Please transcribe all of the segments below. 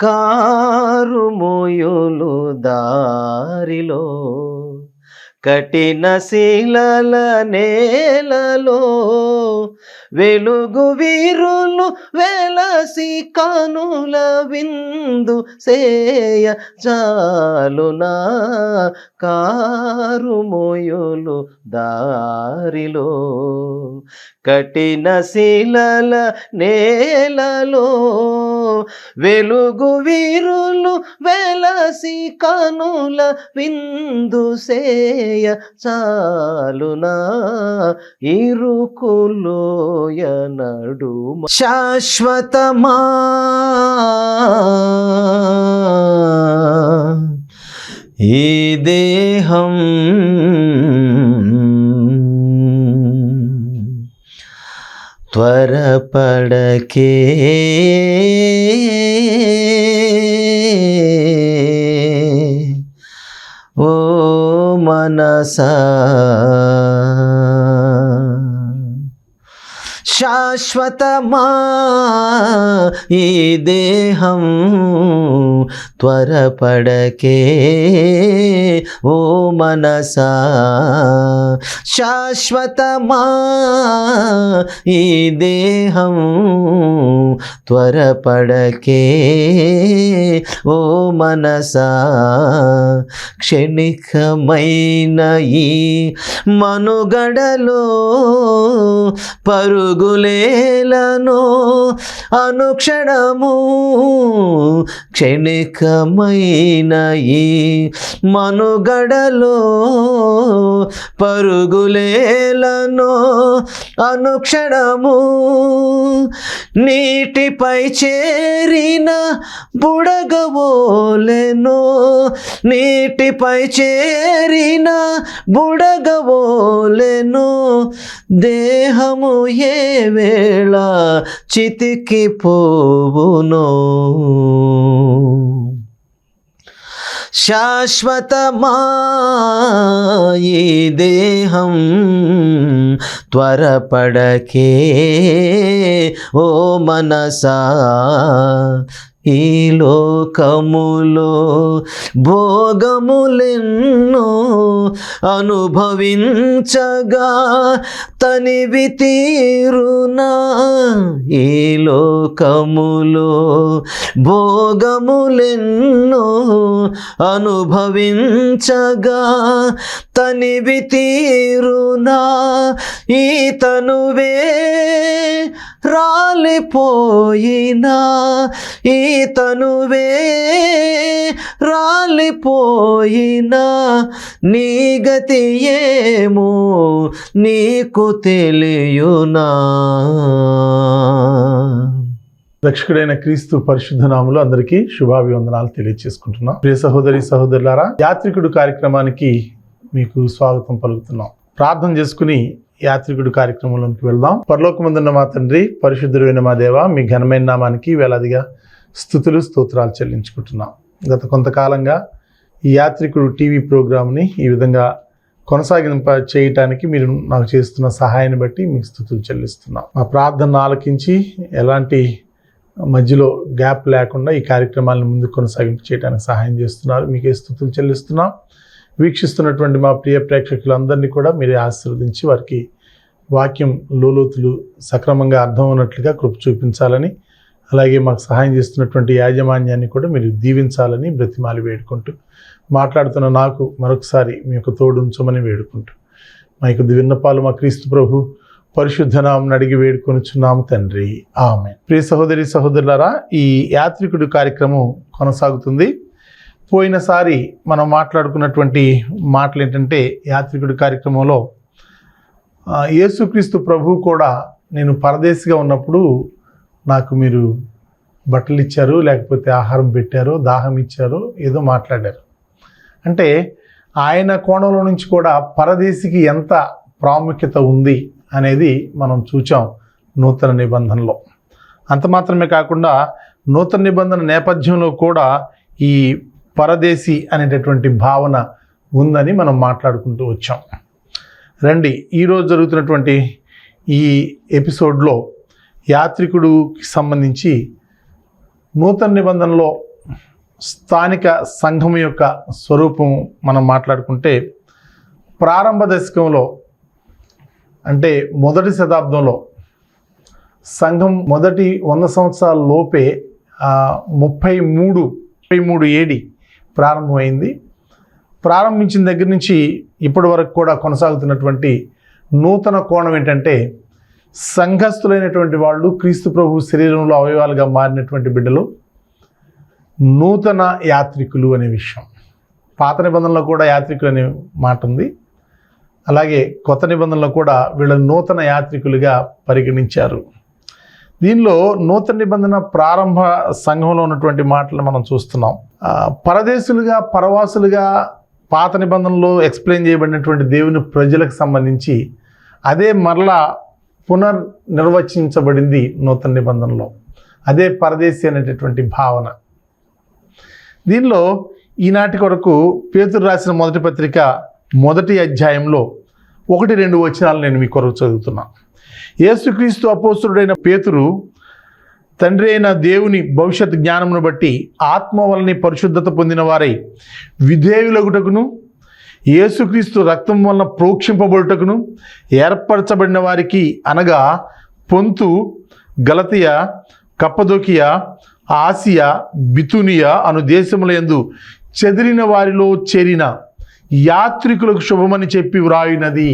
కారుమోయులు దారిలో కఠిన శిలల నేలలో వెలుగు వీరులు వెలసి కనుల విందు సేయ చాలునా కారుమోయులు దారిలో కఠిన శిలల నేలలో వెలుగు వీరులు వెలసి కనుల విందు సేయ చాలునా ఇరుకులోయ నడుమ శాశ్వతమా ఈ దేహం త్వరపడకే ఓ మనసా శాశ్వతమా ఈ దేహం త్వరపడకే ఓ మనసా శాశ్వతమా ఈ దేహం త్వరపడకే ఓ మనసా క్షణికమైన ఈ మనుగడలో పరుగులేలను అనుక్షణము క్షణికమైన ఈ మనుగడలో పరుగులేలను అనుక్షణము నీటిపై చేరిన బుడగవోలెను నీటిపై చేరిన బుడగవోలెను దేహము ఏ వేళ చితికిపోవునో శాశ్వతమా ఈ దేహం త్వరపడకే ఓ మనసా ఈ లోకములో భోగములెన్నో అనుభవించగా తనివి తీరునా ఈ లోకములో భోగములెన్నో అనుభవించగా తనివి తీరునా ఈ తనువే రాలిపోయినా ఈ తనువే రాలిపోయినా నీ గతి ఏమో నీకు తెలియునా. రక్షకుడైన క్రీస్తు పరిశుద్ధ నామములో అందరికీ శుభాభివందనాలు తెలియజేసుకుంటున్నాం. ప్రియ సహోదరి సహోదరులారా, యాత్రికుడు కార్యక్రమానికి మీకు స్వాగతం పలుకుతున్నాం. ప్రార్థన చేసుకుని యాత్రికుడు కార్యక్రమంలోకి వెళ్దాం. పరలోకమందున్న మా తండ్రి, పరిశుద్ధుడైన మా దేవ, మీ ఘనమైన నామానికి వేలాదిగా స్తుతులు స్తోత్రాలు చెల్లించుకుంటున్నాం. గత కొంతకాలంగా ఈ యాత్రికుడు టీవీ ప్రోగ్రామ్ని ఈ విధంగా కొనసాగింప చేయటానికి మీరు నాకు చేస్తున్న సహాయాన్ని బట్టి మీకు స్తుతులు చెల్లిస్తున్నాం. మా ప్రార్థన ఆలకించి ఎలాంటి మధ్యలో గ్యాప్ లేకుండా ఈ కార్యక్రమాలను ముందుకు కొనసాగింపు చేయడానికి సహాయం చేస్తున్నారు. మీకే స్తుతులు చెల్లిస్తున్నాం. వీక్షిస్తున్నటువంటి మా ప్రియ ప్రేక్షకులందరినీ కూడా మీరే ఆశీర్వదించి వారికి వాక్యం లోతులు సక్రమంగా అర్థం ఉన్నట్లుగా కృప చూపించాలని, అలాగే మాకు సహాయం చేస్తున్నటువంటి యాజమాన్యాన్ని కూడా మీరు దీవించాలని బ్రతిమాలి వేడుకుంటూ, మాట్లాడుతున్న నాకు మరొకసారి మీ యొక్క తోడు ఉంచమని వేడుకుంటూ, మా యొక్క విన్నపాలు మా క్రీస్తు ప్రభు పరిశుద్ధ నామమున అడిగి వేడుకొనుచున్నాము తండ్రి, ఆమేన్. ప్రియ సహోదరి సహోదరులారా, ఈ యాత్రికుడు కార్యక్రమం కొనసాగుతుంది. పోయినసారి మనం మాట్లాడుకున్నటువంటి మాటలు ఏంటంటే, యాత్రికుడి కార్యక్రమంలో యేసుక్రీస్తు ప్రభు కూడా నేను పరదేశిగా ఉన్నప్పుడు నాకు మీరు బట్టలు ఇచ్చారు, లేకపోతే ఆహారం పెట్టారు, దాహం ఇచ్చారు, ఏదో మాట్లాడారు. అంటే ఆయన కోణంలో నుంచి కూడా పరదేశికి ఎంత ప్రాముఖ్యత ఉంది అనేది మనం చూచాం నూతన నిబంధనలో. అంత మాత్రమే కాకుండా నూతన నిబంధన నేపథ్యంలో కూడా ఈ పరదేశీ అనేటటువంటి భావన ఉందని మనం మాట్లాడుకుంటూ వచ్చాం. రండి, ఈరోజు జరుగుతున్నటువంటి ఈ ఎపిసోడ్లో యాత్రికుడికి సంబంధించి నూతన నిబంధనలో స్థానిక సంఘం యొక్క స్వరూపం మనం మాట్లాడుకుంటే ప్రారంభ దశకంలో అంటే మొదటి శతాబ్దంలో సంఘం మొదటి 100 సంవత్సరాల లోపే 33 ఏడి ప్రారంభమైంది. ప్రారంభించిన దగ్గర నుంచి ఇప్పటి వరకు కూడా కొనసాగుతున్నటువంటి నూతన కోణం ఏంటంటే సంఘస్థులైనటువంటి వాళ్ళు క్రీస్తు ప్రభు శరీరంలో అవయవాలుగా మారినటువంటి బిడ్డలు నూతన యాత్రికులు అనే విషయం. పాత నిబంధనలో కూడా యాత్రికులు అనే మాట ఉంది. అలాగే కొత్త నిబంధనలో కూడా వీళ్ళని నూతన యాత్రికులుగా పరిగణించారు. దీనిలో నూతన నిబంధన ప్రారంభ సంఘంలో ఉన్నటువంటి మాటలు మనం చూస్తున్నాం. పరదేశులుగా పరవాసులుగా పాత నిబంధనలో ఎక్స్ప్లెయిన్ చేయబడినటువంటి దేవుని ప్రజలకు సంబంధించి అదే మరలా పునర్నిర్వచించబడింది నూతన నిబంధనలో. అదే పరదేశి అనేటటువంటి భావన. దీనిలో ఈనాటి కొరకు పేతురు రాసిన మొదటి పత్రిక మొదటి అధ్యాయంలో 1-2 వచనాలు నేను మీ కొరకు చదువుతున్నా. యేసుక్రీస్తు అపోస్తుడైన పేతురు తండ్రి అయిన దేవుని భవిష్యత్ జ్ఞానమును బట్టి ఆత్మ వలన పరిశుద్ధత పొందిన వారై విధేయులగుటకును యేసుక్రీస్తు రక్తం వలన ప్రోక్షింపబడుటకును ఏర్పరచబడిన వారికి అనగా పొంతు, గలతియ, కప్పదోకియ, ఆసియా, బితునియా అను దేశములందు చెదిరిన వారిలో చేరిన యాత్రికులకు శుభమని చెప్పి వ్రాయినది.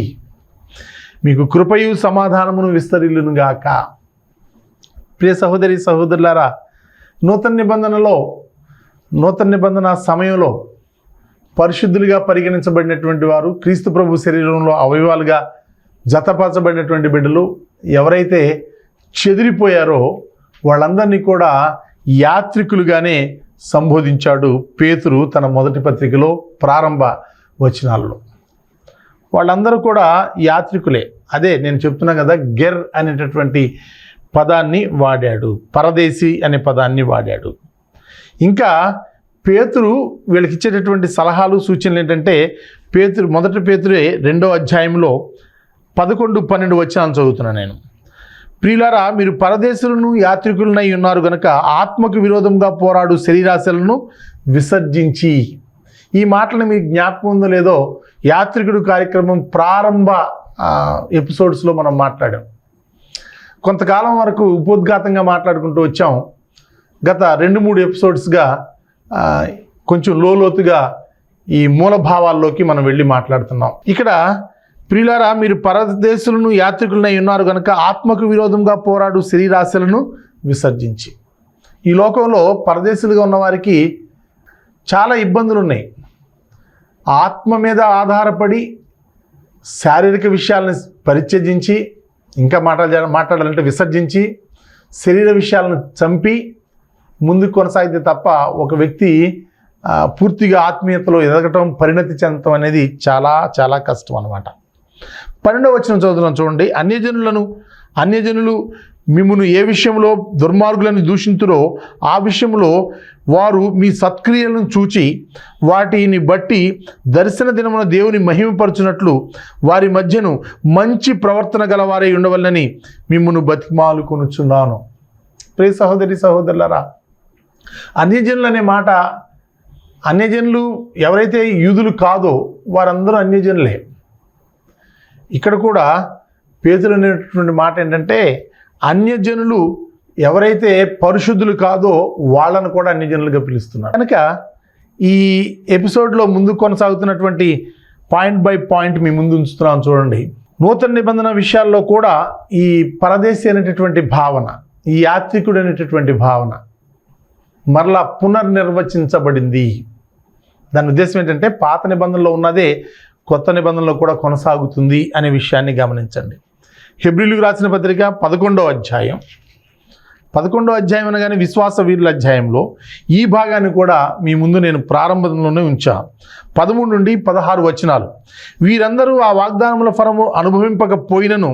మీకు కృపయు సమాధానమును విస్తరిల్లునుగాక. ప్రియ సహోదరి సహోదరులారా, నూతన నిబంధన సమయంలో పరిశుద్ధులుగా పరిగణించబడినటువంటి వారు క్రీస్తు ప్రభు శరీరంలో అవయవాలుగా జతపరచబడినటువంటి బిడ్డలు ఎవరైతే చెదిరిపోయారో వాళ్ళందరినీ కూడా యాత్రికులుగానే సంబోధించాడు పేతురు తన మొదటి పత్రికలో ప్రారంభ వచనాల్లో. వాళ్ళందరూ కూడా యాత్రికులే. అదే నేను చెప్తున్నా కదా, గెర్ అనేటటువంటి పదాన్ని వాడాడు, పరదేశీ అనే పదాన్ని వాడాడు. ఇంకా పేతురు వీళ్ళకి ఇచ్చేటటువంటి సలహాలు సూచనలు ఏంటంటే మొదటి పేతురే 2వ అధ్యాయంలో 11-12 వచనాలు చదువుతున్నాను నేను. ప్రియులారా, మీరు పరదేశులను యాత్రికులనై ఉన్నారు కనుక ఆత్మకు విరోధంగా పోరాడు శరీరాశలను విసర్జించి. ఈ మాటలు మీకు జ్ఞాపకం ఉందో లేదో యాత్రికుడు కార్యక్రమం ప్రారంభ ఎపిసోడ్స్లో మనం మాట్లాడాం. కొంతకాలం వరకు ఉపోద్ఘాతంగా మాట్లాడుకుంటూ వచ్చాం. గత 2-3 ఎపిసోడ్స్గా కొంచెం లోతుగా ఈ మూలభావాల్లోకి మనం వెళ్ళి మాట్లాడుతున్నాం. ఇక్కడ ప్రియులారా, మీరు పరదేశులను యాత్రికులనై ఉన్నారు కనుక ఆత్మకు విరోధంగా పోరాడు శరీరాశలను విసర్జించి. ఈ లోకంలో పరదేశులుగా ఉన్నవారికి చాలా ఇబ్బందులు ఉన్నాయి. ఆత్మ మీద ఆధారపడి శారీరక విషయాలను పరిత్యజించి, ఇంకా మాట్లాడాలంటే విసర్జించి, శరీర విషయాలను చంపి ముందుకు కొనసాగితే తప్ప ఒక వ్యక్తి పూర్తిగా ఆత్మీయతలో ఎదగటం, పరిణతి చెందటం అనేది చాలా చాలా కష్టం అన్నమాట. 12వ వచనం చదువుతున్నాం చూడండి. అన్యజనులు మిమ్మును ఏ విషయంలో దుర్మార్గులను దూషింతురో ఆ విషయంలో వారు మీ సత్క్రియలను చూచి వాటిని బట్టి దర్శన దినమున దేవుని మహిమపరచునట్లు వారి మధ్యను మంచి ప్రవర్తన గలవారై ఉండవలనని మిమ్మును బతిమాలుకొనుచున్నాను. ప్రియ సహోదరి సహోదరులారా, అన్యజనులు అనే మాట, అన్యజనులు ఎవరైతే యూదులు కాదో వారందరూ అన్యజనులే. ఇక్కడ కూడా పేతురు అనేటటువంటి మాట ఏంటంటే అన్యజనులు ఎవరైతే పరిశుద్ధులు కాదో వాళ్ళను కూడా అన్యజనులుగా పిలుస్తున్నారు. కనుక ఈ ఎపిసోడ్లో ముందు కొనసాగుతున్నటువంటి పాయింట్ బై పాయింట్ మీ ముందు ఉంచుతున్నాను చూడండి. నూతన నిబంధన విషయాల్లో కూడా ఈ పరదేశి అనేటటువంటి భావన, ఈ యాత్రికుడు అనేటటువంటి భావన మరలా పునర్నిర్వచించబడింది. దాని ఉద్దేశం ఏంటంటే పాత నిబంధనలో ఉన్నదే కొత్త నిబంధనలో కూడా కొనసాగుతుంది అనే విషయాన్ని గమనించండి. హెబ్రీయులకు రాసిన పత్రిక 11వ అధ్యాయం అనగానే విశ్వాస వీరుల అధ్యాయంలో ఈ భాగాన్ని కూడా మీ ముందు నేను ప్రారంభంలోనే ఉంచాను. 13-16 వచనాలు. వీరందరూ ఆ వాగ్దానముల ఫలము అనుభవింపకపోయినను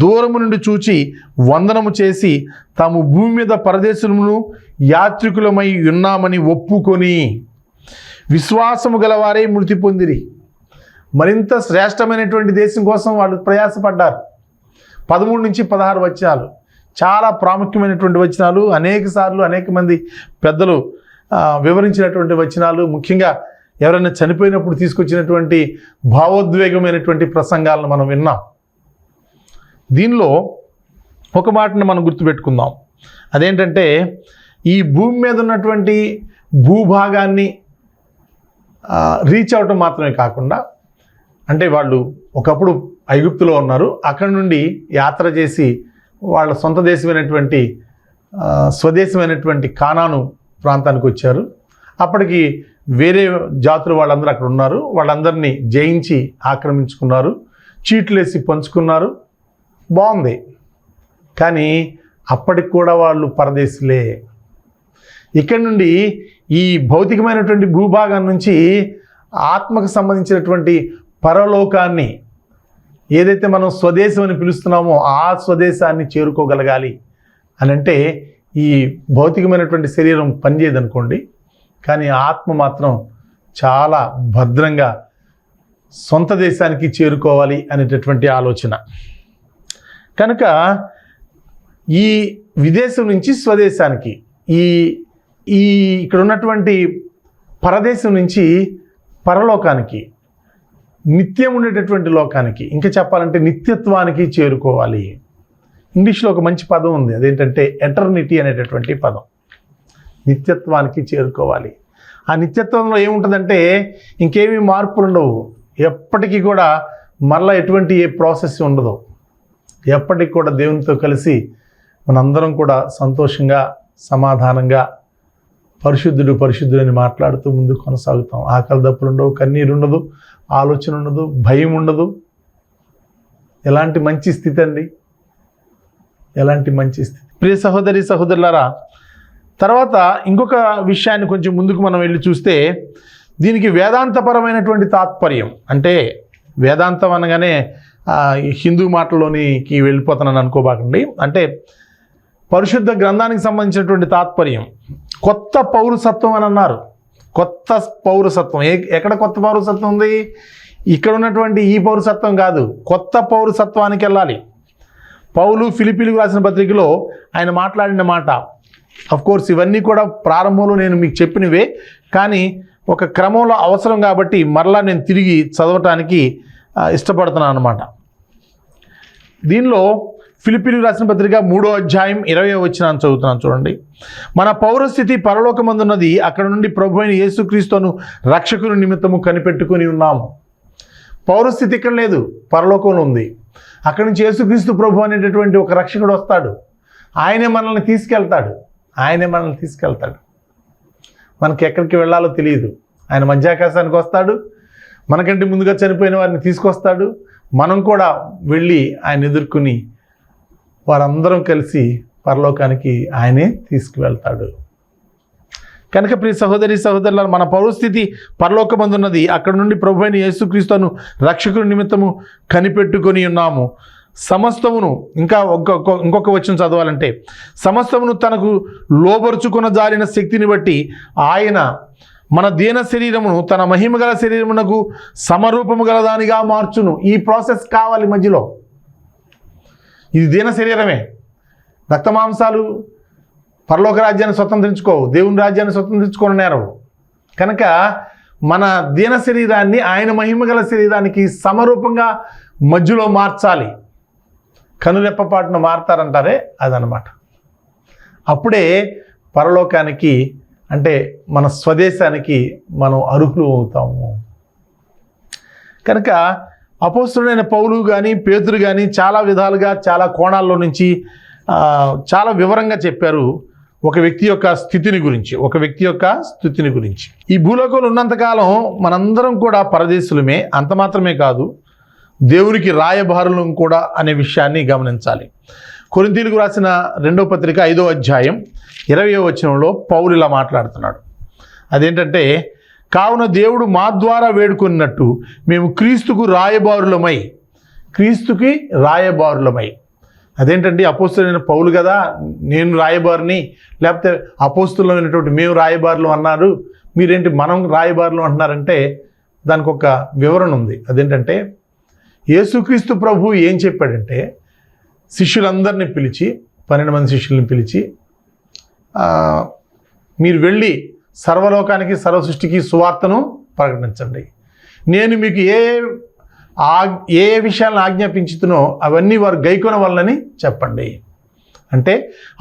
దూరము నుండి చూచి వందనము చేసి తాము భూమి మీద పరదేశులను యాత్రికులమై ఉన్నామని ఒప్పుకొని విశ్వాసము గలవారే మృతి పొందిరి. మరింత శ్రేష్టమైనటువంటి దేశం కోసం వాళ్ళు ప్రయాసపడ్డారు. 13-16 వచనాలు చాలా ప్రాముఖ్యమైనటువంటి వచనాలు. అనేక మంది పెద్దలు వివరించినటువంటి వచనాలు, ముఖ్యంగా ఎవరైనా చనిపోయినప్పుడు తీసుకొచ్చినటువంటి భావోద్వేగమైనటువంటి ప్రసంగాలను మనం విన్నాం. దీనిలో ఒక మాటను మనం గుర్తుపెట్టుకుందాం. అదేంటంటే, ఈ భూమి మీద ఉన్నటువంటి భూభాగాన్ని రీచ్ అవటం మాత్రమే కాకుండా, అంటే వాళ్ళు ఒకప్పుడు ఐగుప్తులో ఉన్నారు, అక్కడి నుండి యాత్ర చేసి వాళ్ళ సొంత దేశమైనటువంటి స్వదేశమైనటువంటి కానాను ప్రాంతానికి వచ్చారు. అప్పటికి వేరే జాతులు వాళ్ళందరూ అక్కడ ఉన్నారు. వాళ్ళందరినీ జయించి ఆక్రమించుకున్నారు, చీట్లేసి పంచుకున్నారు. బాగుంది. కానీ అప్పటికి కూడా వాళ్ళు పరదేశులే. ఇక్కడి నుండి ఈ భౌతికమైనటువంటి భూభాగం నుంచి ఆత్మకు సంబంధించినటువంటి పరలోకాన్ని, ఏదైతే మనం స్వదేశం అని పిలుస్తున్నామో ఆ స్వదేశాన్ని చేరుకోగలగాలి అని అంటే ఈ భౌతికమైనటువంటి శరీరం పనిచేయదనుకోండి, కానీ ఆత్మ మాత్రం చాలా భద్రంగా సొంత దేశానికి చేరుకోవాలి అనేటటువంటి ఆలోచన. కనుక ఈ విదేశం నుంచి స్వదేశానికి, ఈ ఈ ఇక్కడ ఉన్నటువంటి పరదేశం నుంచి పరలోకానికి, నిత్యం ఉండేటటువంటి లోకానికి, ఇంకా చెప్పాలంటే నిత్యత్వానికి చేరుకోవాలి. ఇంగ్లీష్లో ఒక మంచి పదం ఉంది, అదేంటంటే ఎటర్నిటీ అనేటటువంటి పదం. నిత్యత్వానికి చేరుకోవాలి. ఆ నిత్యత్వంలో ఏముంటుందంటే ఇంకేమీ మార్పులు ఉండవు. ఎప్పటికీ కూడా మళ్ళీ ఎటువంటి ఏ ప్రాసెస్ ఉండదు. ఎప్పటికి కూడా దేవునితో కలిసి మనందరం కూడా సంతోషంగా, సమాధానంగా, పరిశుద్ధుడు పరిశుద్ధుడు అని మాట్లాడుతూ ముందుకు కొనసాగుతాం. ఆకలి దప్పులు ఉండవు, కన్నీరు ఉండదు, ఆలోచన ఉండదు, భయం ఉండదు. ఎలాంటి మంచి స్థితి అండి, ఎలాంటి మంచి స్థితి. ప్రియ సహోదరి సహోదరులారా, తర్వాత ఇంకొక విషయాన్ని కొంచెం ముందుకు మనం వెళ్ళి చూస్తే, దీనికి వేదాంతపరమైనటువంటి తాత్పర్యం. అంటే వేదాంతం అనగానే హిందూ మాటలోనికి వెళ్ళిపోతున్నాను అనుకోబాకండి. అంటే పరిశుద్ధ గ్రంథానికి సంబంధించినటువంటి తాత్పర్యం. కొత్త పౌరసత్వం అని అన్నారు. కొత్త పౌరసత్వం. ఎక్కడ కొత్త పౌరసత్వం ఉంది? ఇక్కడ ఉన్నటువంటి ఈ పౌరసత్వం కాదు, కొత్త పౌరసత్వానికి వెళ్ళాలి. పౌలు ఫిలిప్పీలకు రాసిన పత్రికలో ఆయన మాట్లాడిన మాట, కోర్స్ ఇవన్నీ కూడా ప్రారంభంలో నేను మీకు చెప్పినవే, కానీ ఒక క్రమంలో అవసరం కాబట్టి మరలా నేను తిరిగి చదవటానికి ఇష్టపడుతున్నాను అన్నమాట. దీనిలో ఫిలిప్పీలకు రాసిన పత్రిక 3వ అధ్యాయం 20వ వచనాన్ని చదువుతున్నాను, చూడండి. మన పౌరస్థితి పరలోకమందున్నది, అక్కడ నుండి ప్రభు అయిన యేసుక్రీస్తును రక్షకుని నిమిత్తము కనిపెట్టుకుని ఉన్నాము. పౌరస్థితి ఇక్కడ లేదు, పరలోకంలో ఉంది. అక్కడి నుంచి యేసుక్రీస్తు ప్రభు అనేటటువంటి ఒక రక్షకుడు వస్తాడు. ఆయనే మనల్ని తీసుకెళ్తాడు. మనకి ఎక్కడికి వెళ్ళాలో తెలియదు. ఆయన మధ్యాకాశానికి వస్తాడు, మనకంటే ముందుగా చనిపోయిన వారిని తీసుకొస్తాడు. మనం కూడా వెళ్ళి ఆయన ఎదుర్కొని వారందరం కలిసి పరలోకానికి ఆయనే తీసుకువెళ్తాడు. కనుక ప్రియ సహోదరి సహోదరుల, మన పౌరస్థితి పరలోకమందున్నది, అక్కడ నుండి ప్రభు అయిన యేసుక్రీస్తును రక్షకుని నిమిత్తము కనిపెట్టుకొని ఉన్నాము. సమస్తమును, ఇంకొక వచనం చదవాలంటే, సమస్తమును తనకు లోబరుచుకున్న జారిన శక్తిని బట్టి ఆయన మన దీన శరీరమును తన మహిమ గల శరీరమునకు సమరూపము గల దానిగా మార్చును. ఈ ప్రాసెస్ కావాలి మధ్యలో. ఇది దీన శరీరమే. రక్తమాంసాలు పరలోక రాజ్యాన్ని స్వతంత్రించుకోవు, దేవుని రాజ్యాన్ని స్వతంత్రించుకొని నేరవు. కనుక మన దీన శరీరాన్ని ఆయన మహిమ గల శరీరానికి సమరూపంగా మధ్యలో మార్చాలి. కనురెప్పపాటును మారుతారంటారే, అదనమాట. అప్పుడే పరలోకానికి, అంటే మన స్వదేశానికి మనం అర్హులు అవుతాము. కనుక అపోస్తలుడైన పౌలు కానీ పేతురు కానీ చాలా విధాలుగా, చాలా కోణాల్లో నుంచి చాలా వివరంగా చెప్పారు ఒక వ్యక్తి యొక్క స్థితిని గురించి. ఈ భూలోకంలో ఉన్నంతకాలం మనందరం కూడా పరదేశులమే. అంత మాత్రమే కాదు, దేవునికి రాయబారులం కూడా అనే విషయాన్ని గమనించాలి. కొరింథీయులకు రాసిన 2వ పత్రిక 5వ అధ్యాయం 20వ వచనంలో పౌలు ఇలా మాట్లాడుతున్నాడు. అదేంటంటే, కావున దేవుడు మా ద్వారా వేడుకున్నట్టు మేము క్రీస్తుకి రాయబారులమై. అదేంటండి, అపోస్తలుడైన పౌలు కదా నేను రాయబారిని, లేకపోతే అపోస్తలులైనటువంటి మేము రాయబారులు అన్నారు, మీరేంటి మనం రాయబారులు అంటున్నారంటే దానికి ఒక వివరణ ఉంది. అదేంటంటే, యేసుక్రీస్తు ప్రభు ఏం చెప్పాడంటే, శిష్యులందరినీ పిలిచి, 12 మంది శిష్యుల్ని పిలిచి, మీరు వెళ్ళి సర్వలోకానికి సర్వసృష్టికి సువార్తను ప్రకటించండి. నేను మీకు ఏ విషయాలను ఆజ్ఞాపించుతునో అవన్నీ వారు గైకొన వల్లని చెప్పండి. అంటే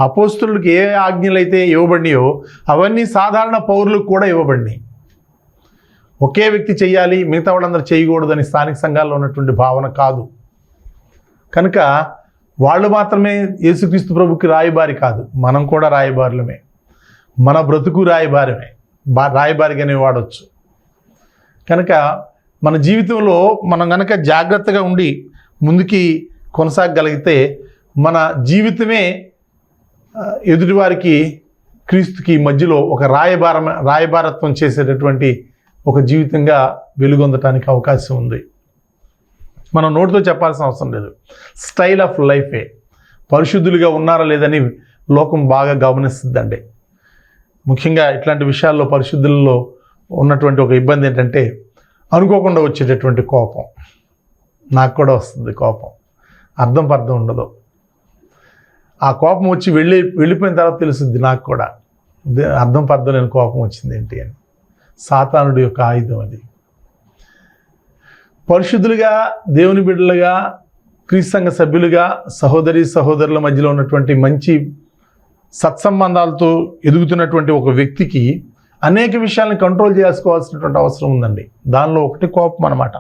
అపోస్తులకు ఏ ఆజ్ఞలైతే ఇవ్వబడినాయో అవన్నీ సాధారణ పౌరులకు కూడా ఇవ్వబడినాయి. ఒకే వ్యక్తి చేయాలి, మిగతా వాళ్ళందరూ చేయకూడదని స్థానిక సంఘాల్లో ఉన్నటువంటి భావన కాదు. కనుక వాళ్ళు మాత్రమే యేసుక్రీస్తు ప్రభుకి రాయబారి కాదు, మనం కూడా రాయబారులమే. మన బ్రతుకు రాయబారమే, రాయబారిగానే వాడవచ్చు. కనుక మన జీవితంలో మనం కనుక జాగ్రత్తగా ఉండి ముందుకి కొనసాగగలిగితే మన జీవితమే ఎదుటివారికి క్రీస్తుకి మధ్యలో ఒక రాయబారత్వం చేసేటటువంటి ఒక జీవితంగా వెలుగొందటానికి అవకాశం ఉంది. మనం నోటితో చెప్పాల్సిన అవసరం లేదు. స్టైల్ ఆఫ్ లైఫే. పరిశుద్ధులుగా ఉన్నారా లేదని లోకం బాగా గమనిస్తుందండి. ముఖ్యంగా ఇట్లాంటి విషయాల్లో పరిశుద్ధులలో ఉన్నటువంటి ఒక ఇబ్బంది ఏంటంటే అనుకోకుండా వచ్చేటటువంటి కోపం. నాకు కూడా వస్తుంది కోపం, అర్థం పర్థం ఉండదు. ఆ కోపం వచ్చి వెళ్ళిపోయిన తర్వాత తెలుస్తుంది నాకు కూడా అర్థం పర్థం లేని కోపం వచ్చింది ఏంటి అని. సాతానుడి యొక్క ఆయుధం అది. పరిశుద్ధులుగా, దేవుని బిడ్డలుగా, క్రీస్తు సంఘ సభ్యులుగా, సహోదరుల మధ్యలో ఉన్నటువంటి మంచి సత్సంబంధాలతో ఎదుగుతున్నటువంటి ఒక వ్యక్తికి అనేక విషయాలను కంట్రోల్ చేసుకోవాల్సినటువంటి అవసరం ఉందండి. దానిలో ఒకటి కోపం అన్నమాట.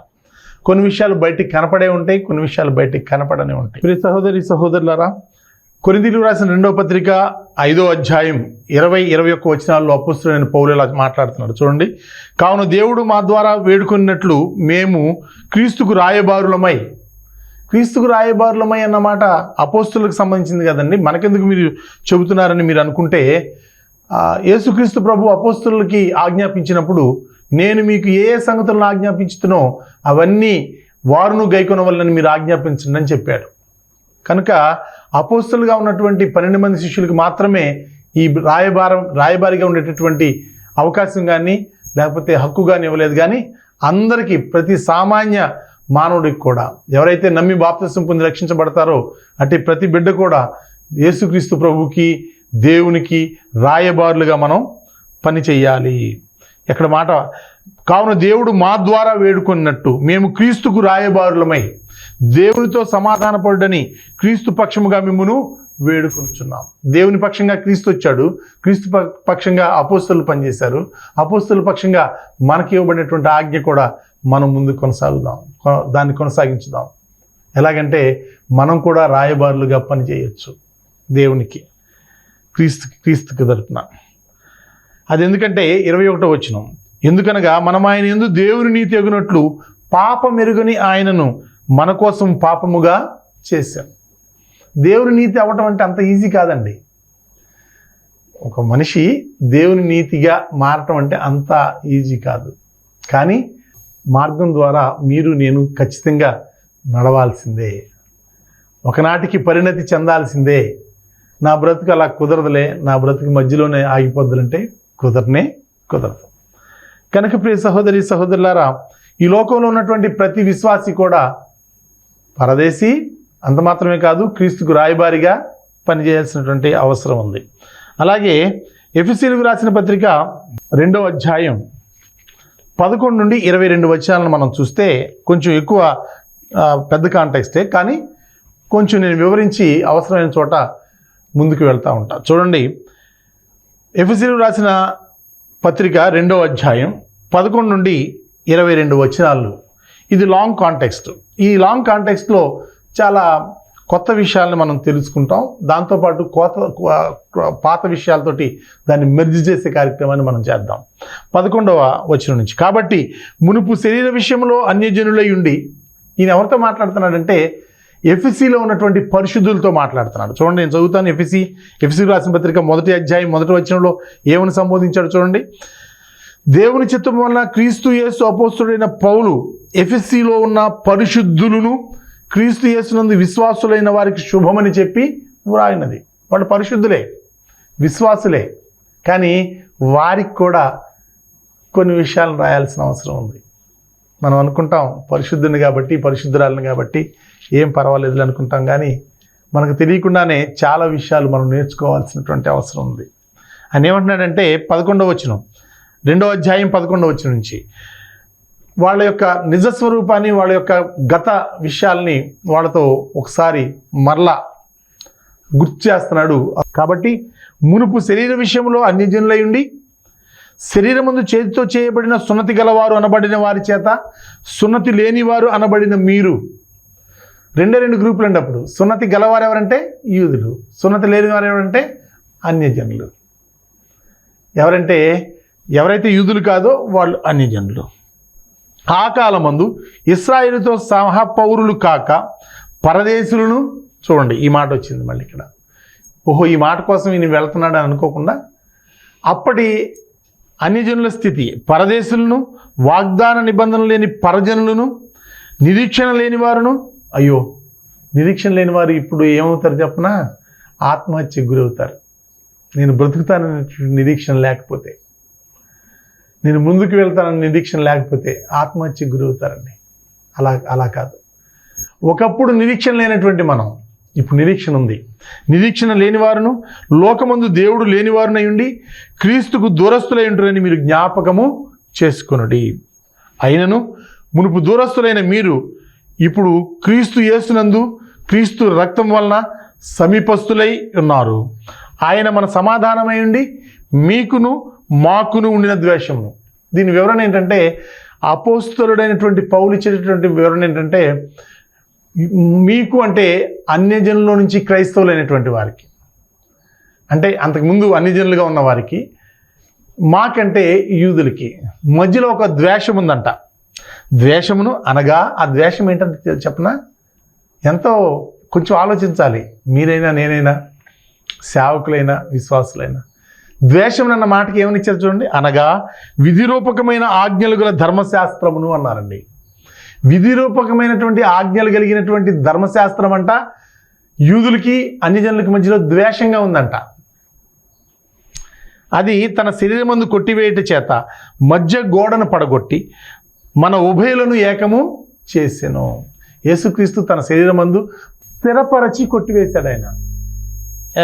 కొన్ని విషయాలు బయటికి కనపడే ఉంటాయి, కొన్ని విషయాలు బయటికి కనపడనే ఉంటాయి. ప్రియ సహోదరులారా, కొరింథీయులకు రాసిన 2వ పత్రిక 5వ అధ్యాయం 20-21 వచనాల్లో అపోస్తలుడైన పౌలు ఇలా మాట్లాడుతున్నాడు చూడండి. కావున దేవుడు మా ద్వారా వేడుకున్నట్లు మేము క్రీస్తుకు రాయబారులమై అన్నమాట అపోస్తలులకు సంబంధించింది కదండి. మనకెందుకు మీరు చెబుతున్నారని మీరు అనుకుంటే, యేసుక్రీస్తు ప్రభు అపోస్తలులకి ఆజ్ఞాపించినప్పుడు నేను మీకు ఏ సంగతులను ఆజ్ఞాపించుతునో అవన్నీ వారును గైకొన వల్లని మీరు ఆజ్ఞాపించండి అని చెప్పాడు. కనుక అపోస్తలుగా ఉన్నటువంటి 12 మంది శిష్యులకు మాత్రమే ఈ రాయబారిగా ఉండేటటువంటి అవకాశం కానీ లేకపోతే హక్కు కానీ ఇవ్వలేదు. కానీ అందరికీ, ప్రతి సామాన్య మానవుడికి కూడా, ఎవరైతే నమ్మి బాప్తిసం పొంది రక్షించబడతారో అటు ప్రతి బిడ్డ కూడా యేసుక్రీస్తు ప్రభువుకి, దేవునికి రాయబారులుగా మనం పని చెయ్యాలి. ఎక్కడ మాట, కావున దేవుడు మా ద్వారా వేడుకున్నట్టు మేము క్రీస్తుకు రాయబారులమై దేవునితో సమాధానపడని క్రీస్తు పక్షముగా మిమ్మును వేడుకుంటున్నాం. దేవుని పక్షంగా క్రీస్తు వచ్చాడు, క్రీస్తు పక్షంగా అపోస్తలులు పనిచేశారు, అపోస్తలుల పక్షంగా మనకి ఇవ్వబడినటువంటి ఆజ్ఞ కూడా మనం ముందు కొనసాగుదాం, దాన్ని కొనసాగించుదాం. ఎలాగంటే మనం కూడా రాయబారులుగా పనిచేయచ్చు దేవునికి, క్రీస్తుకి తరపున. అది ఎందుకంటే 21వ వచనం, ఎందుకనగా మనం ఆయన యందు దేవుని నీతి ఎగునట్లు పాపమెరుగని ఆయనను మన కోసం పాపముగా చేశాం. దేవుని నీతి అవ్వటం అంటే అంత ఈజీ కాదండి. ఒక మనిషి దేవుని నీతిగా మారటం అంటే అంత ఈజీ కాదు. కానీ మార్గం ద్వారా మీరు నేను ఖచ్చితంగా నడవాల్సిందే, ఒకనాటికి పరిణతి చెందాల్సిందే. నా బ్రతుకు అలా కుదరదులే, నా బ్రతుకు మధ్యలోనే ఆగిపోద్దులంటే కుదరదు. కనుక ప్రియ సహోదరులారా, ఈ లోకంలో ఉన్నటువంటి ప్రతి విశ్వాసి కూడా పరదేశీ, అంత మాత్రమే కాదు క్రీస్తుకు రాయబారిగా పనిచేయాల్సినటువంటి అవసరం ఉంది. అలాగే ఎఫెసీయులకు రాసిన పత్రిక 2వ అధ్యాయం 11 నుండి 22 వచనాలను మనం చూస్తే కొంచెం ఎక్కువ పెద్ద కాంటెక్స్టే, కానీ కొంచెం నేను వివరించి అవసరమైన చోట ముందుకు వెళ్తూ ఉంటా. చూడండి, ఎఫెసీయులకు రాసిన పత్రిక 2వ అధ్యాయం 11 నుండి 22 వచనాలు. ఇది లాంగ్ కాంటెక్స్ట్. ఈ లాంగ్ కాంటెక్స్ట్లో చాలా కొత్త విషయాలను మనం తెలుసుకుంటాం. దాంతోపాటు పాత విషయాలతోటి దాన్ని మెర్జ్ చేసే కార్యక్రమాన్ని మనం చేద్దాం. 11వ వచనం నుంచి, కాబట్టి మునుపు శరీర విషయంలో అన్యజనులై ఉండి, ఈయన ఎవరితో మాట్లాడుతున్నాడంటే ఎఫెసీలో ఉన్నటువంటి పరిశుద్ధులతో మాట్లాడుతున్నాడు. చూడండి, నేను చదువుతాను. ఎఫెసీ రాసిన పత్రిక 1వ అధ్యాయం 1వ వచనంలో ఏమని సంబోధించాడు చూడండి. దేవుని చిత్తం వలన క్రీస్తు యేసు అపోస్తలుడైన పౌలు ఎఫెసీలో ఉన్న పరిశుద్ధులను క్రీస్తు యేసునందు విశ్వాసులైన వారికి శుభమని చెప్పి వ్రాయినది. వాళ్ళు పరిశుద్ధులే, విశ్వాసులే, కానీ వారికి కూడా కొన్ని విషయాలను రాయాల్సిన అవసరం ఉంది. మనం అనుకుంటాం పరిశుద్ధుని కాబట్టి, పరిశుద్ధురాలని కాబట్టి ఏం పర్వాలేదు అనుకుంటాం, కానీ మనకు తెలియకుండానే చాలా విషయాలు మనం నేర్చుకోవాల్సినటువంటి అవసరం ఉంది. ఆయన ఏమంటున్నాడంటే 11వ వచనం, 2వ అధ్యాయం 11వ వచనం నుంచి వాళ్ళ యొక్క నిజస్వరూపాన్ని, వాళ్ళ యొక్క గత విషయాల్ని వాళ్ళతో ఒకసారి మరలా గుర్తు చేస్తున్నాడు. కాబట్టి మునుపు శరీర విషయంలో అన్యజనులై ఉండి శరీరమందు చేతితో చేయబడిన సున్నతి గలవారు అనబడిన వారి చేత సున్నతి లేనివారు అనబడిన మీరు. 2 గ్రూపులు అండి. అప్పుడు సున్నతి గలవారు ఎవరంటే యూదులు, సున్నతి లేనివారు ఎవరంటే అన్యజనులు. ఎవరంటే ఎవరైతే యూదులు కాదో వాళ్ళు అన్యజనులు. ఆ కాలమందు ఇశ్రాయేలుతో సహపౌరులు కాక పరదేశులను, చూడండి ఈ మాట వచ్చింది మళ్ళీ ఇక్కడ. ఓహో, ఈ మాట కోసం ఈయన వెళ్తున్నాడు అని అనుకోకుండా అప్పటి అన్యజనుల స్థితి, పరదేశులను, వాగ్దాన నిబంధనలు లేని పరజనులను, నిరీక్షణ లేని వారును. అయ్యో, నిరీక్షణ లేని వారు ఇప్పుడు ఏమవుతారు చెప్పనా? ఆత్మహత్యకు గురవుతారు. నేను బ్రతుకుతాననే నిరీక్షణ లేకపోతే, నేను ముందుకు వెళ్తానని నిరీక్షణ లేకపోతే ఆత్మహత్యకు గురవుతారండి. అలా కాదు. ఒకప్పుడు నిరీక్షణ లేనటువంటి మనం ఇప్పుడు నిరీక్షణ ఉంది. నిరీక్షణ లేనివారును లోకమందు దేవుడు లేనివారునై ఉండి క్రీస్తుకు దూరస్తులై ఉంటారని మీరు జ్ఞాపకము చేసుకొనుడి. అయినను మునుపు దూరస్తులైన మీరు ఇప్పుడు క్రీస్తు యేసునందు క్రీస్తు రక్తం వలన సమీపస్తులై ఉన్నారు. ఆయన మన సమాధానమై ఉండి మీకును మాకును ఉండిన ద్వేషము. దీని వివరణ ఏంటంటే, అపోస్తలుడైనటువంటి పౌలు ఇచ్చేటటువంటి వివరణ ఏంటంటే, మీకు అంటే అన్యజనుల నుంచి క్రైస్తవులైనటువంటి వారికి, అంటే అంతకుముందు అన్యజనులుగా ఉన్న వారికి, మాకంటే యూదులకి మధ్యలో ఒక ద్వేషం ఉందంట. ద్వేషమును అనగా ఆ ద్వేషం ఏంటంటే చెప్పనా? ఎంతో కొంచెం ఆలోచించాలి. మీరైనా, నేనైనా, సేవకులైనా, విశ్వాసులైనా. ద్వేషం అన్న మాటకి ఏమని ఇచ్చారు చూడండి. అనగా విధిరూపకమైన ఆజ్ఞలు గల ధర్మశాస్త్రమును అన్నారండి. విధిరూపకమైనటువంటి ఆజ్ఞలు కలిగినటువంటి ధర్మశాస్త్రం అంట యూదులకి అన్యజనులకి మధ్యలో ద్వేషంగా ఉందంట. అది తన శరీరమందు కొట్టివేయట చేత మధ్య గోడను పడగొట్టి మన ఉభయులను ఏకము చేసెను. యేసుక్రీస్తు తన శరీరమందు స్థిరపరచి కొట్టివేశాడు, ఆయన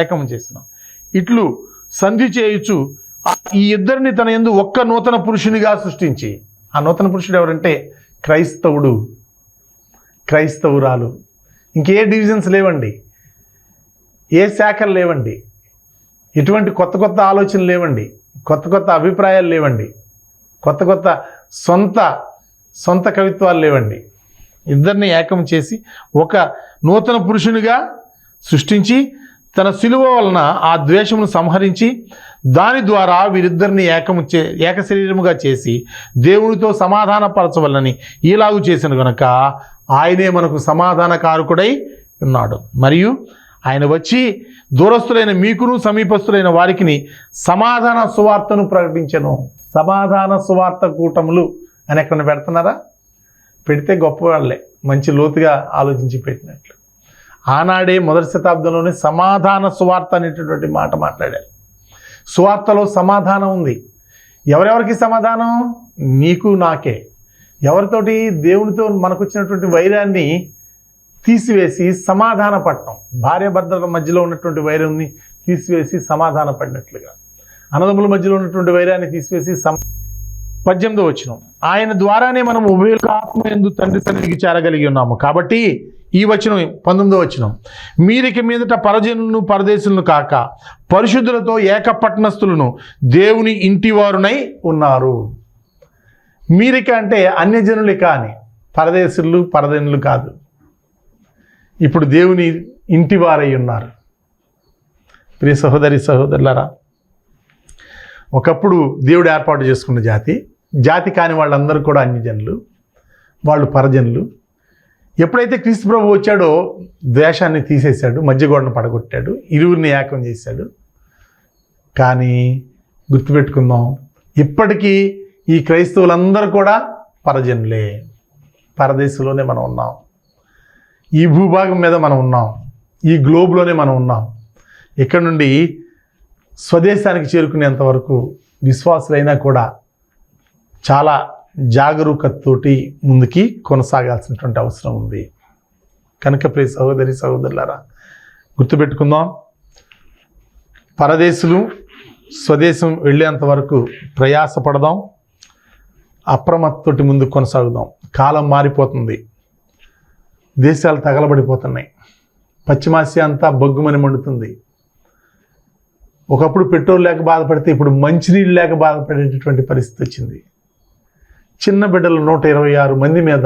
ఏకము చేసిన. ఇట్లు సంధి చేయుచు ఈ ఇద్దరిని తన యందు ఒక్క నూతన పురుషునిగా సృష్టించి. ఆ నూతన పురుషుడు ఎవరంటే క్రైస్తవుడు, క్రైస్తవురాలు. ఇంకే డివిజన్స్ లేవండి, ఏ శాఖలు లేవండి, ఎటువంటి కొత్త కొత్త ఆలోచనలు లేవండి, కొత్త కొత్త అభిప్రాయాలు లేవండి, కొత్త కొత్త సొంత కవిత్వాలు లేవండి. ఇద్దరిని ఏకం చేసి ఒక నూతన పురుషునిగా సృష్టించి తన శిలువ వలన ఆ ద్వేషమును సంహరించి దాని ద్వారా వీరిద్దరిని ఏక శరీరముగా చేసి దేవునితో సమాధానపరచవలనని ఈలాగు చేసిన గనుక ఆయనే మనకు సమాధానకారకుడై ఉన్నాడు. మరియు ఆయన వచ్చి దూరస్తులైన మీకును సమీపస్తులైన వారికి సమాధాన సువార్తను ప్రకటించెను. సమాధాన సువార్త కూటములు అని ఎక్కడ పెడుతున్నారా? పెడితే గొప్పవాళ్ళే, మంచి లోతుగా ఆలోచించి పెట్టినట్లు. ఆనాడే మొదటి శతాబ్దంలోనే సమాధాన సువార్త అనేటటువంటి మాట మాట్లాడారు. సువార్తలో సమాధానం ఉంది. ఎవరెవరికి సమాధానం? నీకు నాకే. ఎవరితోటి? దేవునితో మనకు వచ్చినటువంటి వైరాన్ని తీసివేసి సమాధాన పడటం. భార్యాభర్తల మధ్యలో ఉన్నటువంటి వైరాన్ని తీసివేసి సమాధాన పడినట్లుగా, అన్నదమ్ముల మధ్యలో ఉన్నటువంటి వైరాన్ని తీసివేసి 18వ వచనం, ఆయన ద్వారానే మనం ఉభయులకు ఆత్మ యందు తండ్రి సన్నిధికి చేరగలిగి ఉన్నాము. కాబట్టి ఈ వచనం 19వ వచనం, మీరిక మీదట పరజనులను పరదేశులను కాక పరిశుద్ధులతో ఏకపట్నస్థులను దేవుని ఇంటివారునై ఉన్నారు. మీరిక అంటే అన్యజనులు కానీ, పరదేశులు పరజనులు కాదు. ఇప్పుడు దేవుని ఇంటివారై ఉన్నారు. ప్రియ సహోదరి సహోదరులారా, ఒకప్పుడు దేవుడు ఏర్పాటు చేసుకున్న జాతి కాని వాళ్ళందరూ కూడా అన్యజనులు, వాళ్ళు పరజనులు. ఎప్పుడైతే క్రీస్తు ప్రభు వచ్చాడో ద్వేషాన్ని తీసేశాడు, మధ్యగోడను పడగొట్టాడు, ఇరువురిని ఏకం చేశాడు. కానీ గుర్తుపెట్టుకుందాం, ఇప్పటికీ ఈ క్రైస్తవులందరూ కూడా పరజనులే. పరదేశంలోనే మనం ఉన్నాం, ఈ భూభాగం మీద మనం ఉన్నాం, ఈ గ్లోబ్లోనే మనం ఉన్నాం. ఇక్కడ నుండి స్వదేశానికి చేరుకునేంత వరకు విశ్వాసులైనా కూడా చాలా జాగరూకతతోటి ముందుకి కొనసాగాల్సినటువంటి అవసరం ఉంది. కనుక ప్రియ సహోదరి సహోదరులారా, గుర్తుపెట్టుకుందాం, పరదేశులు స్వదేశం వెళ్ళేంత వరకు ప్రయాసపడదాం, అప్రమత్తతోటి ముందుకు కొనసాగుదాం. కాలం మారిపోతుంది, దేశాలు తగలబడిపోతున్నాయి, పశ్చిమాసియా అంతా బొగ్గుమని మండుతుంది. ఒకప్పుడు పెట్రోల్ లేక బాధపడితే ఇప్పుడు మంచినీళ్ళు లేక బాధపడేటటువంటి పరిస్థితి వచ్చింది. చిన్న బిడ్డలు 126 మంది మీద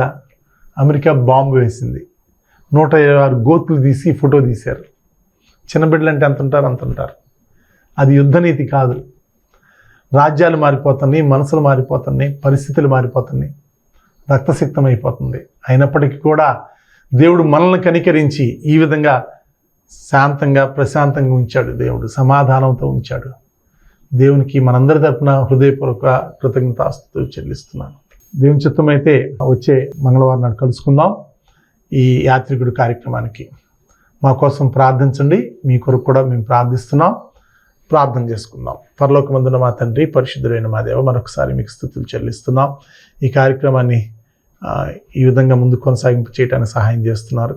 అమెరికా బాంబు వేసింది. 126 గోతులు తీసి ఫోటో తీశారు. చిన్న బిడ్డలు అంటే ఎంత ఉంటారు, అంత ఉంటారు. అది యుద్ధనీతి కాదు. రాజ్యాలు మారిపోతున్నాయి, మనసులు మారిపోతున్నాయి, పరిస్థితులు మారిపోతున్నాయి, రక్తసిక్తం అయిపోతుంది. అయినప్పటికీ కూడా దేవుడు మనల్ని కనికరించి ఈ విధంగా శాంతంగా ప్రశాంతంగా ఉంచాడు. దేవుడు సమాధానంతో ఉంచాడు. దేవునికి మనందరి తరపున హృదయపూర్వక కృతజ్ఞతాస్తుతులు చెల్లిస్తున్నాను. దేవుని చిత్తమైతే వచ్చే మంగళవారం నాడు కలుసుకుందాం ఈ యాత్రికుడు కార్యక్రమానికి. మా కోసం ప్రార్థించండి. మీ కొరకు కూడా మేము ప్రార్థిస్తున్నాం. ప్రార్థన చేసుకుందాం. పరలోకమందున మా తండ్రి, పరిశుద్ధుడైన మా దేవ, మరొకసారి మీకు స్తుతులు చెల్లిస్తున్నాం. ఈ కార్యక్రమాన్ని ఈ విధంగా ముందు కొనసాగింపు చేయడానికి సహాయం చేస్తున్నారు.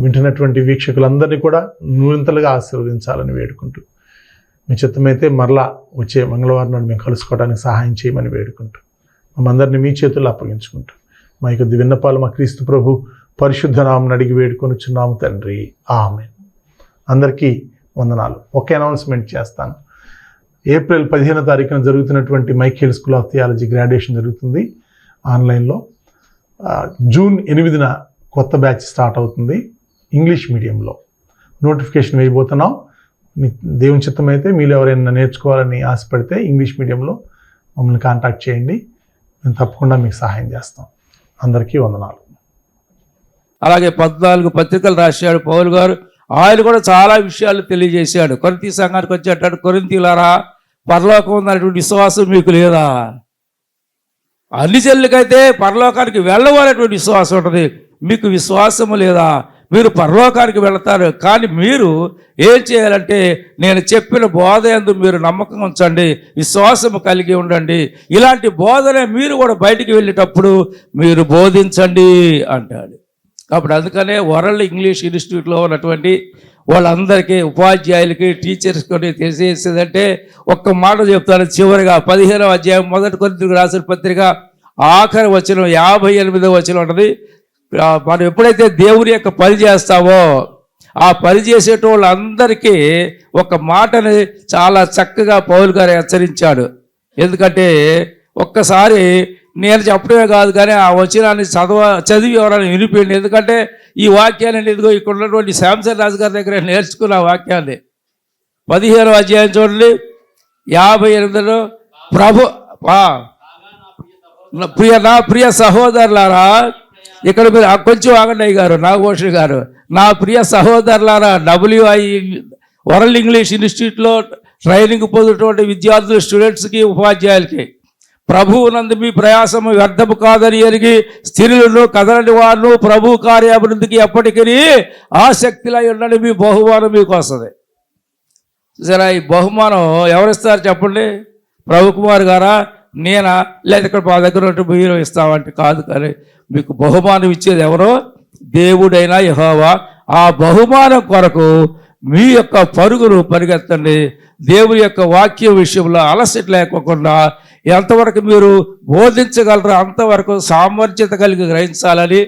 వింటున్నటువంటి వీక్షకులందరినీ కూడా నూరింతలుగా ఆశీర్వదించాలని వేడుకుంటూ, మీ చిత్తమైతే మరలా వచ్చే మంగళవారం నాడు మేము కలుసుకోవడానికి సహాయం చేయమని వేడుకుంటూ, మమ్మందరినీ మీ చేతుల్లో అప్పగించుకుంటూ, మా యొక్క విన్నపాలు మా క్రీస్తు ప్రభు పరిశుద్ధ నామమున అడిగి వేడుకొనుచున్నాము తండ్రి, ఆమేన్. అందరికీ వందనాలు. ఒక అనౌన్స్మెంట్ చేస్తాను. ఏప్రిల్ 15వ తారీఖున జరుగుతున్నటువంటి Michael school of theology graduation జరుగుతుంది ఆన్లైన్లో. జూన్ 8న కొత్త బ్యాచ్ స్టార్ట్ అవుతుంది ఇంగ్లీష్ మీడియంలో. నోటిఫికేషన్ వేయబోతున్నాం. మీ దేవుని చిత్తం అయితే మీరు ఎవరైనా నేర్చుకోవాలని ఆశపడితే ఇంగ్లీష్ మీడియంలో మమ్మల్ని కాంటాక్ట్ చేయండి. మేము తప్పకుండా మీకు సహాయం చేస్తాం. అందరికీ వందనాలు. అలాగే 14 పత్రికలు రాశాడు పౌలు గారు. ఆయన కూడా చాలా విషయాలు తెలియజేశాడు. కొరింథీ సంఘానికి వచ్చేటాడు, కొరింథీయులారా, పరలోకం ఉన్నటువంటి విశ్వాసం మీకు లేదా? అన్ని జనులకైతే పరలోకానికి వెళ్ళవలనేటువంటి విశ్వాసం ఉంటుంది, మీకు విశ్వాసము లేదా? మీరు పరలోకానికి వెళతారు, కానీ మీరు ఏం చేయాలంటే నేను చెప్పిన బోధ యందు మీరు నమ్మకం ఉంచండి, విశ్వాసము కలిగి ఉండండి. ఇలాంటి బోధనే మీరు కూడా బయటికి వెళ్ళేటప్పుడు మీరు బోధించండి అంటాడు. కాబట్టి అందుకనే వరల్డ్ ఇంగ్లీష్ ఇన్స్టిట్యూట్లో ఉన్నటువంటి వాళ్ళందరికీ, ఉపాధ్యాయులకి, టీచర్స్కి తెలిసేసేదంటే ఒక్క మాట చెప్తాను. చివరిగా 15వ అధ్యాయం 1 కొరింథీయులకు రాసిన పత్రిక ఆఖరి వచనం 58వ వచనం ఉంటుంది. మనం ఎప్పుడైతే దేవుని యొక్క పని చేస్తామో ఆ పని చేసేటోళ్ళందరికీ ఒక మాటని చాలా చక్కగా పౌలు గారు హెచ్చరించాడు. ఎందుకంటే ఒక్కసారి నేను చెప్పడమే కాదు కానీ ఆ వచనాన్ని చదివి ఎవరైనా వినిపించండి. ఎందుకంటే ఈ వాక్యాన్ని ఇదిగో ఇక్కడ ఉన్నటువంటి శాంసన్ రాజు గారి దగ్గర నేర్చుకున్న వాక్యాన్ని 15వ అధ్యాయం చూడండి 58లో నా ప్రియ సహోదరులారా, ఇక్కడ మీరు కొంచెం ఆగండి అయ్య గారు, నాగభూషణ్ గారు, నా ప్రియ సహోదరులారా, WI వరల్డ్ ఇంగ్లీష్ ఇన్స్టిట్యూట్లో ట్రైనింగ్ పొందినటువంటి విద్యార్థులు, స్టూడెంట్స్కి, ఉపాధ్యాయులకి, ప్రభువునందు మీ ప్రయాసము వ్యర్థము కాదని ఎరిగి స్థిరులను కదలని వారు ప్రభు కార్యాభివృద్ధికి ఎప్పటికీ ఆసక్తిలో ఉండండి, మీ బహుమానం మీకు వస్తుంది. సరే, ఈ బహుమానం ఎవరిస్తారు చెప్పండి? ప్రభు కుమార్ గారా, నేనా, లేదా ఇక్కడ మా దగ్గర మీరు ఇస్తామంటే కాదు. కానీ మీకు బహుమానం ఇచ్చేది ఎవరో? దేవుడైనా యెహోవా. ఆ బహుమానం కొరకు మీ యొక్క పరుగును పరిగెత్తండి. దేవుని యొక్క వాక్య విషయంలో అలసట లేకోకుండా ఎంతవరకు మీరు బోధించగలరో అంతవరకు సామర్థ్యత కలిగి గ్రహించాలని,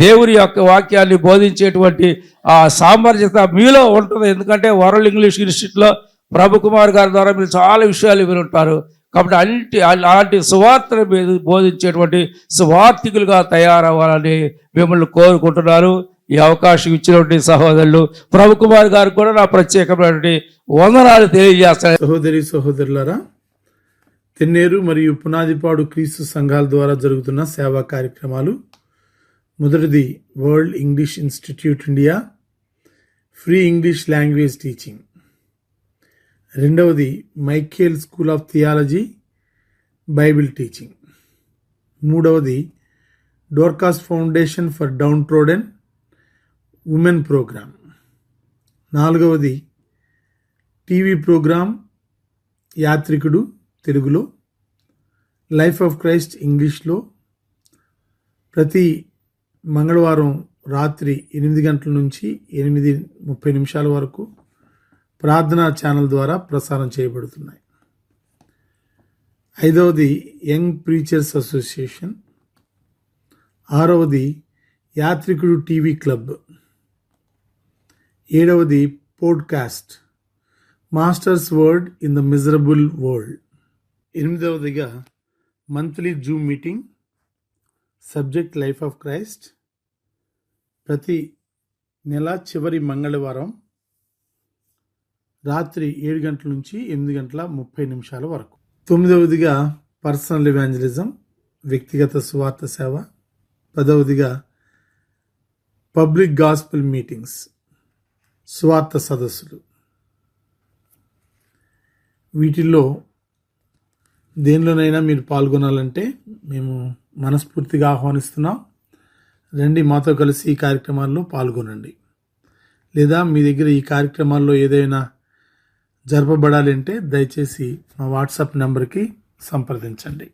దేవుని యొక్క వాక్యాన్ని బోధించేటువంటి ఆ సామర్థ్యత మీలో ఉంటుంది. ఎందుకంటే వరల్డ్ ఇంగ్లీష్ ఇన్స్టిట్యూట్లో ప్రభు కుమార్ గారి ద్వారా మీరు చాలా విషయాలు వినుంటారు. కాబట్టి అలాంటి సువార్తను బోధించేటువంటి సువార్థికులుగా తయారవ్వాలని మిమ్మల్ని కోరుకుంటున్నారు. ఈ అవకాశం ఇచ్చినటువంటి సహోదరులు ప్రభు కుమార్ గారు కూడా నా ప్రత్యేకమైనటువంటి వందనాలు తెలియజేస్తాను. సహోదరి సహోదరులారా, తెన్నేరు మరియు పునాదిపాడు క్రీస్తు సంఘాల ద్వారా జరుగుతున్న సేవా కార్యక్రమాలు. మొదటిది world English institute India, free English language teaching. రెండవది Michael school of theology, Bible teaching. మూడవది Dorcas foundation for downtrodden women program. నాలుగవది టీవీ ప్రోగ్రాం యాత్రికుడు తెలుగులో, లైఫ్ ఆఫ్ క్రైస్ట్ ఇంగ్లీష్లో ప్రతి మంగళవారం రాత్రి 8 గంటల నుంచి 8:30 నిమిషాల వరకు ప్రార్థనా ఛానల్ ద్వారా ప్రసారం చేయబడుతున్నాయి. 5వది యంగ్ ప్రీచర్స్ అసోసియేషన్. 6వది యాత్రికుడు టీవీ క్లబ్. 7వది podcast masters word in the miserable world. 8వదిగా monthly Zoom meeting subject life of Christ, ప్రతి నెల చివరి మంగళవారం రాత్రి 7 గంటల నుంచి 8:30 వరకు. 9వదిగా పర్సనల్ ఎవాంజలిజం వ్యక్తిగత సువార్త సేవ. 10వదిగా పబ్లిక్ గాస్పెల్ మీటింగ్స్ సువార్త సదస్సులు. వీటిల్లో దేనిలోనైనా మీరు పాల్గొనాలంటే మేము మనస్ఫూర్తిగా ఆహ్వానిస్తున్నాం. రండి, మాతో కలిసి ఈ కార్యక్రమాల్లో పాల్గొనండి. లేదా మీ దగ్గర ఈ కార్యక్రమాల్లో ఏదైనా జరపబడాలి అంటే దయచేసి మా వాట్సాప్ నెంబర్కి సంప్రదించండి.